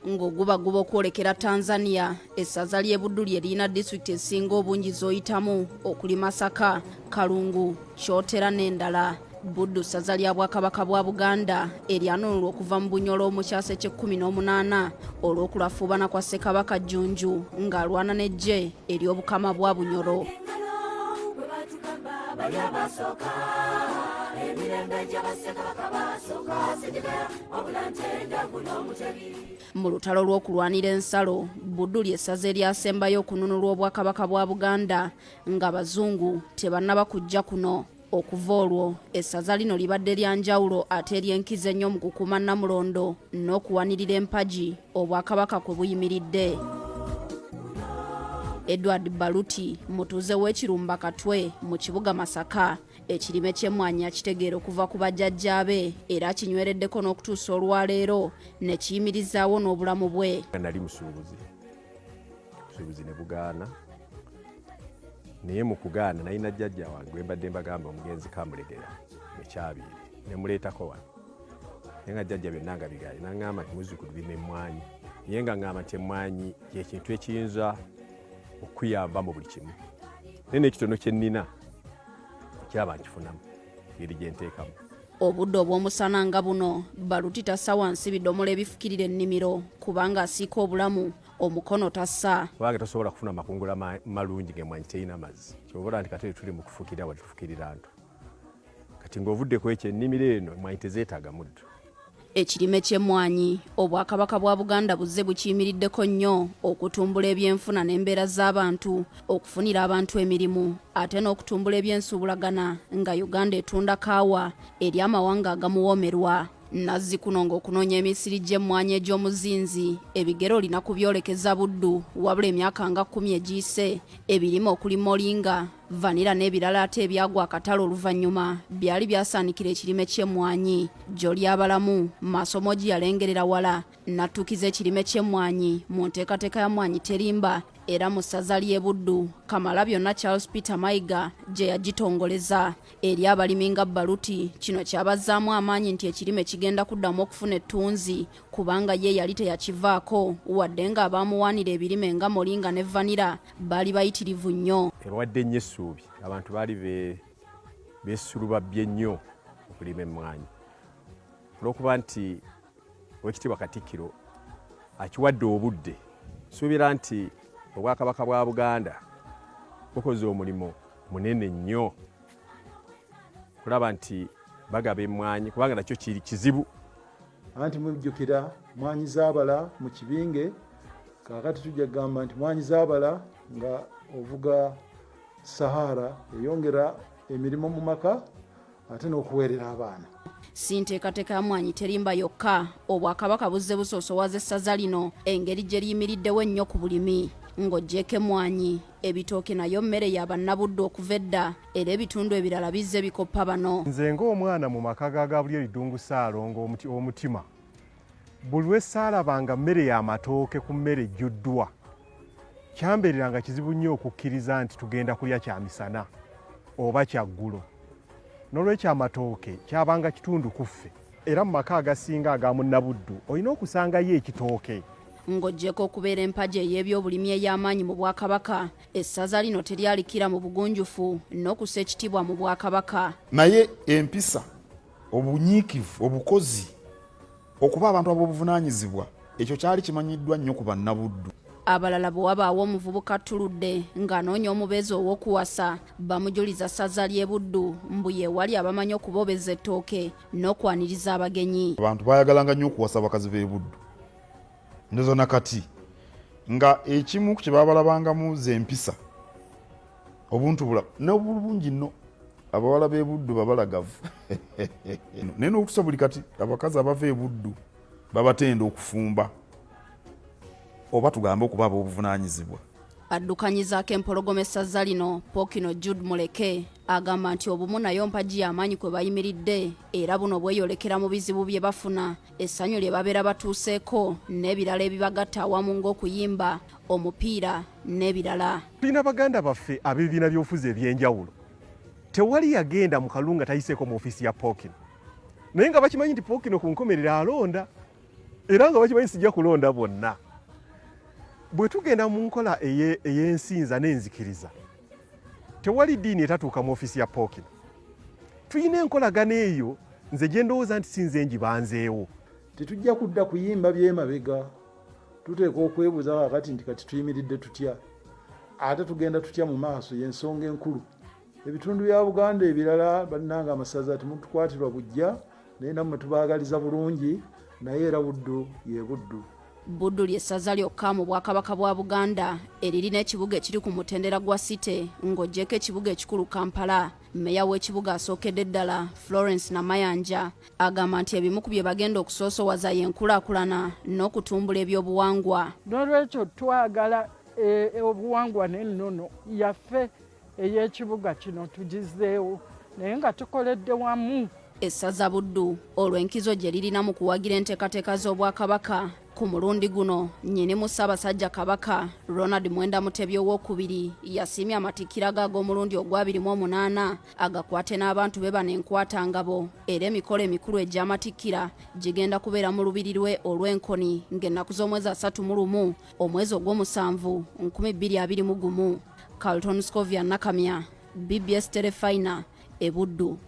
ng'oguba okwolekera Tanzania essaza ly'e Buddu lye lirina disitulikiti esinga obungi z'oyitamu okuli Masaka, Kalungu, Kyotera n'endala. Buddu ssaza lya Bwakabaka bwa Buganda eryanunulwa okuva mu Bunyolo mu kyasa eky'e18 olw'okulafuubana kwa Ssekabaka Jjunju ng'alwana n'eggye ery'obukama bwa Bunyolo. Mu lutalo lw'okulwanira ensalo, Buddu ly'essaza eryasembayo okununulwa Obwakabaka bwa Buganda ng'Abazungu tebannaba kujja kuno. Okuva olwo essaza lino libadde lya njawulo ate eryenkiza ennyo mu kukuuma Namulondo n'okuwanirira empagi Obwakabaka kwe buyimiridde. Edward Baluti, mutuuze w'ekirumba Katwe mu kibuga Masaka, ekirime ky'emmwanyi akitegeera okuva ku bajjajjaabe era akinywereddeko n'okutuusa olwaleero ne kiyimirizaawo n'obulamu bwe. Nali musuubuzi ne bugaana, naye mu kugaana nalina jjajja wange gwe mbadde mbagamba omugenzi Kamulegera Mukyabiri ne muleetako wano. Naye nga jjajja byonna nga bigaali n'aŋŋamba nti muzzukulu bima emmwanyi, naye nga ŋŋamba nti emmwanyi y'ekintu ekiyinza okuyamba mu buli kimu. Naye n'ekitono kye nnina kiraba nkifunamu ngeri gye nteekamu. Obudde obw'omusana nga buno, Baluti tassa wansi bidomola ebifukirira ennimiro kubanga asiika obulamu omukono tassa. Kubanga tosobola kufuna makungula malungi ng'emmwanyi terina mazzi. Ky'obola nti kati tuli mu kufukirira wadde tufukirira nto. Kati ng'ovuddeko ekyo ennimiro eno emmwanyi tezeetaaga muddo. Ekirime ky'emmwanyi Obwakabaka bwa Buganda buzze bukiyimiriddeko nnyo okutumbula ebyenfuna n'embeera z'abantu, okufunira abantu emirimu ate n'okutumbula ebyensuubulagana nga Uganda etunda kaawa eri amawanga agamuwoomerwa. Nazzikuno ng'okunoonya emisiri gy'emmwanyi egy'omuzinzi ebigero olina kubyolekeza Buddu wabula emyaka nga 10 egiyise ebirime okuli molinga, vanira n'ebirala ate ebyagwa akatale oluvannyuma byali byasaanikira ekirime ky'emmwanyi. Gy'oli abalamu Masomogi yalengerera wala n'attukiza ekirime ky'emmwanyi mu nteekateeka ya Mmwanyi Terimba era mu ssaza ly'e Buddu. Kamalabyonna Charles Peter Mayiga gye yagitongoleza. Eri abalimi nga Baluti kino kyabazzaamu amaanyi nti ekirime kigenda kuddamu okufuna ettunzi kubanga ye yali teyakivaako wadde nga abaamuwaanira ebirime nga molinga ne vanira baali bayitirivu nnyo. Ebawadde nnyo essuubi, abantu baali beesulubabbye nnyo okulima emmwanyi olw'okuba nti Oweekitiibwa Katikkiro akiwadde obudde. Nsuubira nti Obwakabaka bwa Buganda bukoze omulimu munene nnyo kulaba nti bagaba emmwanyi kubanga nakyo kiri kizibu. Anti mujjukira mmwanyi zaabala mu kibinge, kaakati tujja kugamba nti mmwanyi zaabala nga ovuga Sahara eyongera emirimu mu maka ate n'okuweerera abaana. Si nteekateeka ya Mmwanyi Terimba yokka, Obwakabaka buzze busoosowaza essaza lino engeri gye liyimiriddewo ennyo ku bulimi. Ng'oggyeko emmwanyi, ebitooke nayo mmere ya bannabuddu okuva edda era ebitundu ebirala bizze bikoppa bano. Nze ng'omwana mu maka ga Gabriel Ddungu Ssaalongo omutima, buli lwe ssaalabanga mmere y'amatooke ku mmere ejjuddwa kyambeereranga kizibu nnyo okukkiriza nti tugenda kulya kya misana oba kya ggulo. N'olwekyo amatooke kyabanga kitundu kuffe era mu maka agasinga aga Munnabuddu olina okusangayo ekitooke. Ng'oggyeko okubeera empagi ey'ebyobulimi ey'amaanyi mu Bwakabaka, essaza lino teryalikira mu bugunjufu n'okussa ekitiibwa mu Bwakabaka. Naye empisa, obunyiikivu, obukozi, okuba abantu ab'obuvunaanyizibwa, ekyo kyali kimanyiddwa nnyo ku bannabuddu. Abalala bwe wabaawo omuvubuka Tuludde ng'anoonya omubeezi ow'okuwasa, bamujuliza ssaza ly'e Buddu mbu ye wali abamanyi okubobeza ettooke n'okwaniriza abagenyi. Abantu baayagalanga nnyo okuwasa abakazi b'e Buddu. Ndezo nakati nga ekimu kye baabalabangamu ze empisa, obuntubula n'obulungi nno abawala b'e Buddu babalagavu. Naye n'okusa buli kati abakazi abava e Buddu babatenda okufumba oba tugambe okuba ab'obuvunaanyizibwa. Addukanyizaako empologoma essaza lino, Pokino Jude Muleke agamba nti obumu nayo mpagi y'amaanyi kwe bayimiridde era buno bweyolekera mu bizibu bye bafuna, essanyu lye babeera batuuseeko n'ebirala ebibagatta awamu ng'okuyimba, omupiira n'ebirala. Tulina baganda baffe ab'ebibiina by'obufuzi eby'enjawulo. Tewali yagenda mu kalungu tayiseeko mu ofiisi ya Pokino. Naye nga bakimanyi nti Pokino ku nkomerero alonda. era nga bakimanyi sijja kulonda bonna. Bwe tugenda mu nkola ey'ensinza n'enzikiriza, tewali ddiini etatuuka mu ofiisi ya Pookino. Tuyina enkolagana eyo nze gye ndowooza nti sinze ngibanzeewo. Tetujja kudda kuyimba byemabega, tuteeka okwebuuza kakati nti kati tuyimiridde tutya, ate tugenda tutya mu maaso, y'ensonga enkulu. Ebitundu bya Buganda ebirala bannanga amasaza temutukwatirwa bujja, naye nammwe tubaagaliza bulungi, naye era Buddu ye Buddu. Buddu ly'essaza lyokka mu Bwakabaka bwa Buganda eririna ekibuga ekiri ku mutendera gwa City ng'oggyeko ekibuga ekikulu Kampala. Mmeeya w'ekibuga asookedde ddala Florence Namayanja agamba nti ebimu ku bye bagenda okusoosowaza y'enkulaakulana n'okutumbula ebyobuwangwa. N'olwekyo twagala obuwangwa n'ennono yaffe ey'ekibuga kino tugizeewo naye nga tukoledde wamu. Essaza Buddu olw'enkizo gye lirina mu kuwagira enteekateeka z'Obwakabaka ku mulundi guno nnyinimu Ssaabasajja Kabaka Ronald Mwenda Mutebi owookubiri yasiimye amatikkira ge ag'omulundi ogwa 28 agakwate n'abantu be bano enkwatangabo era emikolo emikulu egy'amatikkira gigenda kubeera mu lubiri lwe olw'Enkoni ng'ennaku z'omwezi 31 omwezi ogw'omusanvu 2021. Carlton Scovia Nakamya, BBS Telefina, e Buddu.